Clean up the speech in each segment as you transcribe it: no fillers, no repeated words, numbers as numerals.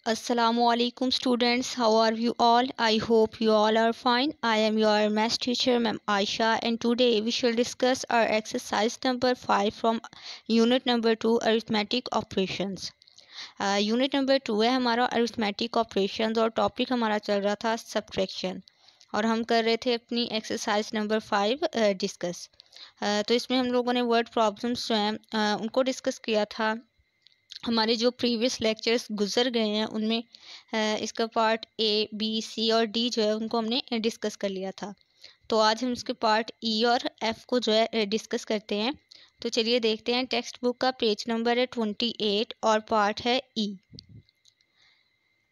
Assalamualaikum students, how are you all? I hope you all are fine. I am your math teacher Ma'am Aisha, and today we shall discuss our exercise number 5 from unit number 2 arithmetic operations. Unit number 2 है हमारा arithmetic operations और topic हमारा चल रहा था subtraction और हम कर रहे थे अपनी एक्सरसाइज नंबर 5 डिस्कस। तो इसमें हम लोगों ने वर्ड प्रॉब्लम्स जो हैं उनको डिस्कस किया था। हमारे जो प्रीवियस लेक्चर्स गुजर गए हैं उनमें इसका पार्ट ए बी सी और डी जो है उनको हमने डिस्कस कर लिया था। तो आज हम इसके पार्ट ई और एफ को जो है डिस्कस करते हैं। तो चलिए देखते हैं। टेक्स्ट बुक का पेज नंबर है 28 और पार्ट है ई।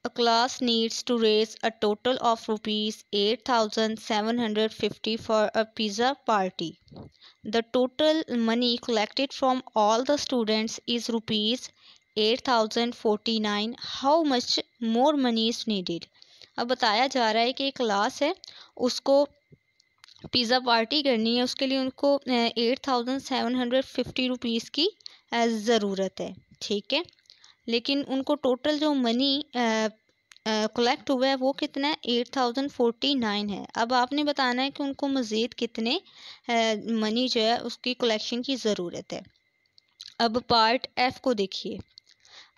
A class needs to raise a total of rupees 8,750 for a pizza party. The total money collected from all the students is rupees 8,049. How much more money is needed? अब बताया जा रहा है कि एक क्लास है उसको पिज़्ज़ा पार्टी करनी है, उसके लिए उनको 8,750 रुपीज़ की ज़रूरत है। ठीक है, लेकिन उनको टोटल जो मनी कलेक्ट हुआ है वो कितना है 8,049 है। अब आपने बताना है कि उनको मज़ीद कितने मनी जो है उसकी कलेक्शन की ज़रूरत है। अब पार्ट एफ को देखिए।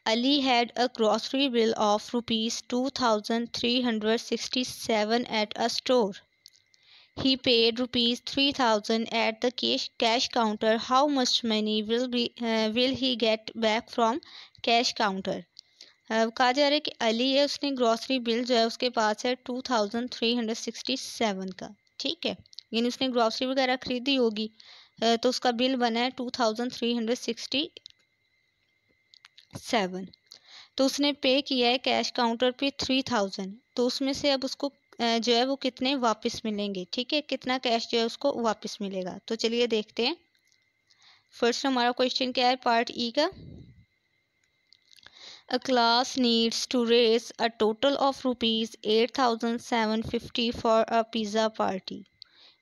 Ali had a grocery bill of rupees 2,367 at a store. He paid rupees 3,000 at the cash counter. How much money will he get back from cash counter? कहा जा रहा है कि अली है, उसने ग्रॉसरी बिल जो है उसके पास है 2,367 का। ठीक है, यानी उसने ग्रॉसरी वगैरह खरीदी होगी तो उसका बिल बना है 2,367। तो उसने पे किया है कैश काउंटर पे 3,000। तो उसमें से अब उसको जो है वो कितने वापस मिलेंगे। ठीक है, कितना कैश जो है उसको वापस मिलेगा। तो चलिए देखते हैं। फर्स्ट हमारा क्वेश्चन क्या है पार्ट ई का। A class needs to raise a total of rupees 8,750 for a pizza party.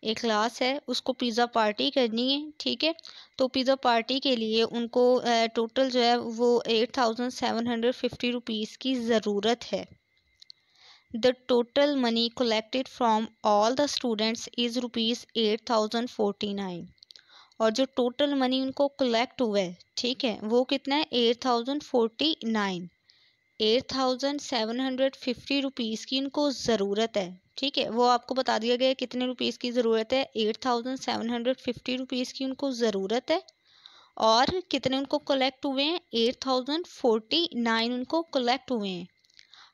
एक क्लास है उसको पिज़्ज़ा पार्टी करनी है। ठीक है, तो पिज़्ज़ा पार्टी के लिए उनको टोटल जो है वो 8,750 रुपीज़ की ज़रूरत है। The total money collected from all the students is rupees 8,049 और जो टोटल मनी उनको कलेक्ट हुआ है ठीक है वो कितना है 8,049। 8,750 रुपीज़ की उनको ज़रूरत है। ठीक है, वो आपको बता दिया गया है कितने रुपीज़ की ज़रूरत है। 8,750 रुपीज़ की उनको ज़रूरत है और कितने उनको कलेक्ट हुए हैं 8,049 उनको कलेक्ट हुए हैं।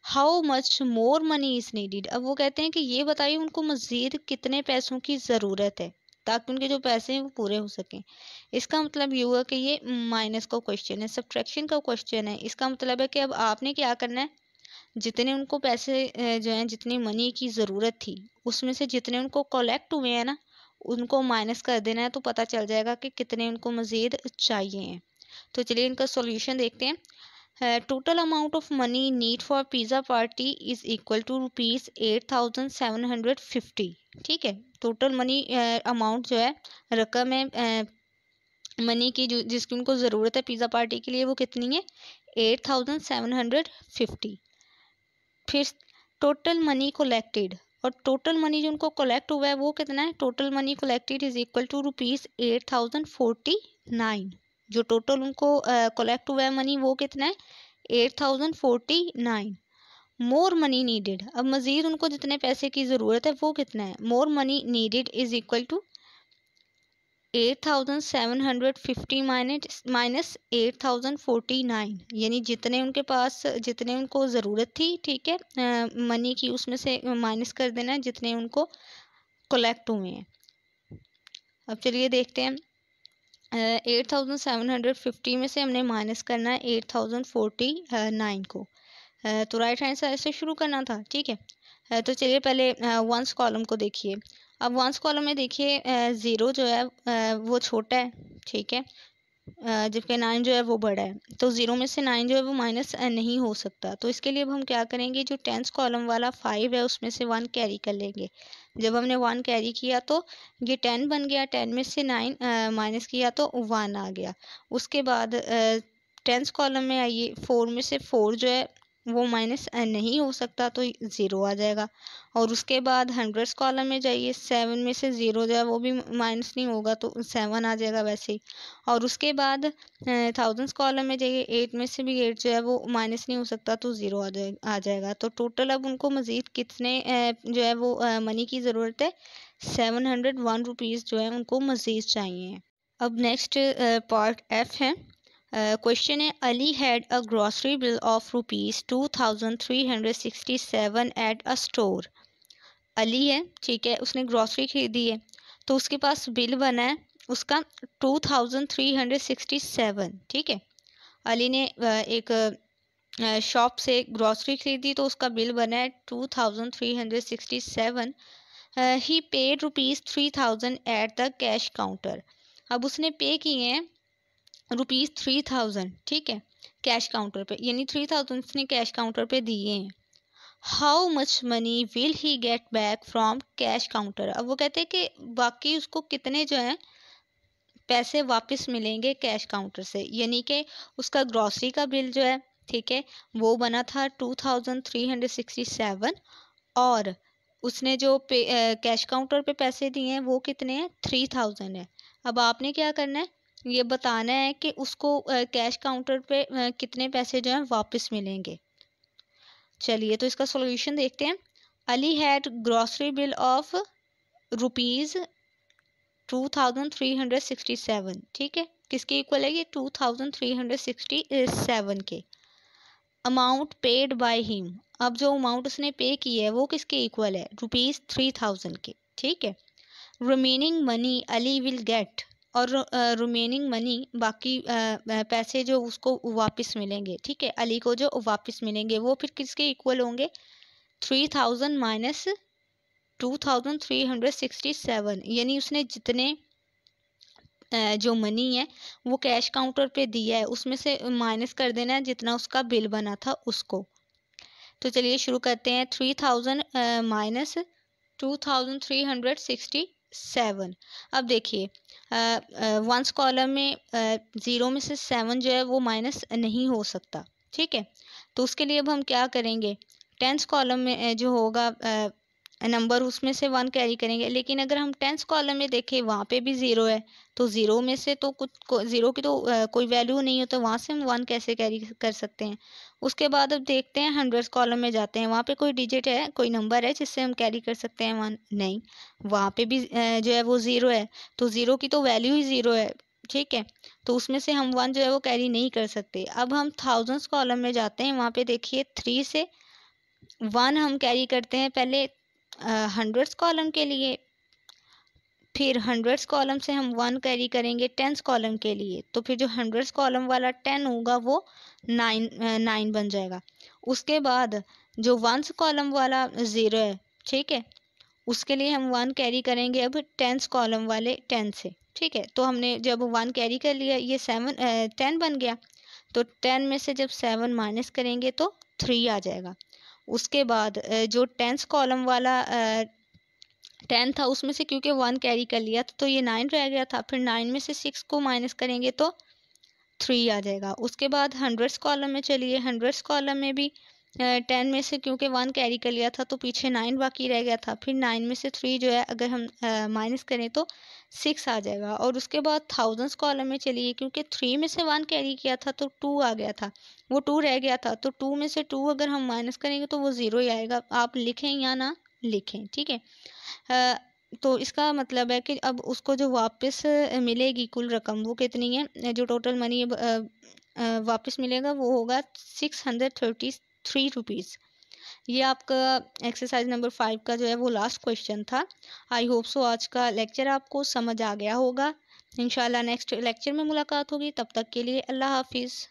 How much more money is needed. अब वो कहते हैं कि ये बताइए उनको मज़ीद कितने पैसों की ज़रूरत है ताकि उनके जो पैसे हैं वो पूरे हो सकें। इसका मतलब ये हुआ कि ये माइनस का क्वेश्चन है, सब्ट्रैक्शन का क्वेश्चन है। इसका मतलब है कि अब आपने क्या करना है, जितने उनको पैसे जो हैं जितनी मनी की ज़रूरत थी उसमें से जितने उनको कलेक्ट हुए हैं ना उनको माइनस कर देना है, तो पता चल जाएगा कि कितने उनको मज़ीद चाहिए हैं। तो चलिए इनका सॉल्यूशन देखते हैं। Total amount of money need for pizza party is equal to rupees 8,750। ठीक है, टोटल मनी अमाउंट जो है रकम है मनी की जो जिसकी उनको ज़रूरत है पिज़्ज़ा पार्टी के लिए वो कितनी है 8,750। फिर टोटल मनी कलेक्टेड और टोटल मनी जो उनको कलेक्ट हुआ है वो कितना है total money collected is equal to rupees 8,049। जो टोटल उनको कलेक्ट हुआ है मनी वो कितना है 8,049। मोर मनी नीडेड, अब मज़ीद उनको जितने पैसे की ज़रूरत है वो कितना है। More money needed is equal to 8,750 minus 8,049, यानी जितने उनके पास जितने उनको ज़रूरत थी ठीक है मनी की उसमें से माइनस कर देना है जितने उनको कलेक्ट हुए हैं। अब चलिए देखते हैं 8,750 में से हमने माइनस करना है 8,049 को। तो राइट हैंड साइड से शुरू करना था। ठीक है, तो चलिए पहले वंस कॉलम को देखिए। अब वंस कॉलम में देखिए ज़ीरो जो है वो छोटा है। ठीक है, जबकि 9 जो है वो बड़ा है। तो ज़ीरो में से 9 जो है वो माइनस नहीं हो सकता। तो इसके लिए अब हम क्या करेंगे, जो टेंस कॉलम वाला 5 है उसमें से 1 कैरी कर लेंगे। जब हमने 1 कैरी किया तो ये 10 बन गया। 10 में से 9 माइनस किया तो 1 आ गया। उसके बाद टेंस कॉलम में आइए 4 में से 4 जो है वो माइनस नहीं हो सकता, तो 0 आ जाएगा। और उसके बाद हंड्रेड्स कॉलम में जाइए, 7 में से 0 जो है वो भी माइनस नहीं होगा, तो 7 आ जाएगा वैसे ही। और उसके बाद थाउजेंड्स कॉलम में जाइए, 8 में से भी 8 जो है वो माइनस नहीं हो सकता, तो 0 आ जाएगा। तो टोटल अब उनको मज़ीद कितने जो है वो मनी की ज़रूरत है, 701 रुपीज़ जो है उनको मज़ीद चाहिए। अब नेक्स्ट पार्ट एफ है। क्वेश्चन है, Ali had a grocery bill of ₹2367 at a store. Ali है, ठीक है, उसने ग्रॉसरी खरीदी है, तो उसके पास बिल बना है उसका 2367, ठीक है। अली ने एक शॉप से ग्रॉसरी खरीदी, तो उसका बिल बना है 2367। He paid ₹3000 at the cash counter. अब उसने पे किए हैं ₹3000, ठीक है, कैश काउंटर पे, यानी 3000 उसने कैश काउंटर पे दिए हैं। How much money will he get back from cash counter. अब वो कहते हैं कि बाकी उसको कितने जो है पैसे वापस मिलेंगे कैश काउंटर से, यानी कि उसका ग्रॉसरी का बिल जो है, ठीक है, वो बना था 2367, और उसने जो कैश काउंटर पे पैसे दिए हैं वो कितने हैं, 3000 है। अब आपने क्या करना है, ये बताना है कि उसको कैश काउंटर पे कितने पैसे जो हैं वापस मिलेंगे। चलिए तो इसका सॉल्यूशन देखते हैं। Ali had grocery bill of ₹2367, ठीक है, किसके इक्वल है ये, 2367 के। अमाउंट पेड बाय हिम, अब जो अमाउंट उसने पे की है वो किसके इक्वल है, ₹3000 के, ठीक है। Remaining money Ali will get, और रिमेनिंग मनी बाकी पैसे जो उसको वापस मिलेंगे, ठीक है, अली को जो वापस मिलेंगे वो फिर किसके इक्वल होंगे, 3000 माइनस 2367, यानी उसने जितने जो मनी है वो कैश काउंटर पे दिया है उसमें से माइनस कर देना है जितना उसका बिल बना था उसको। तो चलिए शुरू करते हैं। 3000 माइनस 2367। अब देखिए वंस कॉलम में 0 में से 7 जो है वो माइनस नहीं हो सकता, ठीक है। तो उसके लिए अब हम क्या करेंगे, टेंस कॉलम में जो होगा नंबर उसमें से 1 कैरी करेंगे, लेकिन अगर हम टेंस कॉलम में देखें वहाँ पे भी 0 है, तो 0 में से तो कुछ 0 की तो कोई वैल्यू नहीं है, तो वहाँ से हम 1 कैसे कैरी कर सकते हैं। उसके बाद अब देखते हैं हंड्रेड्स कॉलम में जाते हैं, वहाँ पे कोई डिजिट है, कोई नंबर है जिससे हम कैरी कर सकते हैं 1, नहीं, वहाँ पे भी जो है वो 0 है, तो 0 की तो वैल्यू ही 0 है, ठीक है, तो उसमें से हम 1 जो है वो कैरी नहीं कर सकते। अब हम थाउजेंड्स कॉलम में जाते हैं, वहाँ पे देखिए 3 से 1 हम कैरी करते हैं पहले हंड्रेड्स कॉलम के लिए, फिर हंड्रेड्स कॉलम से हम 1 कैरी करेंगे टेंस कॉलम के लिए, तो फिर जो हंड्रेड्स कॉलम वाला 10 होगा वो 9 बन जाएगा। उसके बाद जो वंस कॉलम वाला 0 है, ठीक है, उसके लिए हम 1 कैरी करेंगे अब टेंस कॉलम वाले 10 से, ठीक है। तो हमने जब 1 कैरी कर लिया, ये 10 बन गया, तो 10 में से जब 7 माइनस करेंगे तो 3 आ जाएगा। उसके बाद जो टेंस कॉलम वाला 10 था उसमें से क्योंकि 1 कैरी कर लिया तो ये 9 रह गया था, फिर 9 में से 6 को माइनस करेंगे तो 3 आ जाएगा। उसके बाद हंड्रेड्स कॉलम में चलिए, हंड्रेड्स कॉलम में भी 10 में से क्योंकि 1 कैरी कर लिया था तो पीछे 9 बाकी रह गया था, फिर 9 में से 3 जो है अगर हम माइनस करें तो 6 आ जाएगा। और उसके बाद थाउजेंड्स कॉलम में चलिए, क्योंकि 3 में से 1 कैरी किया था तो 2 आ गया था, वो 2 रह गया था, तो 2 में से 2 अगर हम माइनस करेंगे तो वो 0 ही आएगा, आप लिखें या ना लिखें, ठीक है। तो इसका मतलब है कि अब उसको जो वापस मिलेगी कुल रकम वो कितनी है, जो टोटल मनी वापस मिलेगा वो होगा 633 रुपीज़। ये आपका एक्सरसाइज नंबर 5 का जो है वो लास्ट क्वेश्चन था। आई होप सो आज का लेक्चर आपको समझ आ गया होगा। इंशाल्लाह नेक्स्ट लेक्चर में मुलाकात होगी, तब तक के लिए अल्लाह हाफिज़।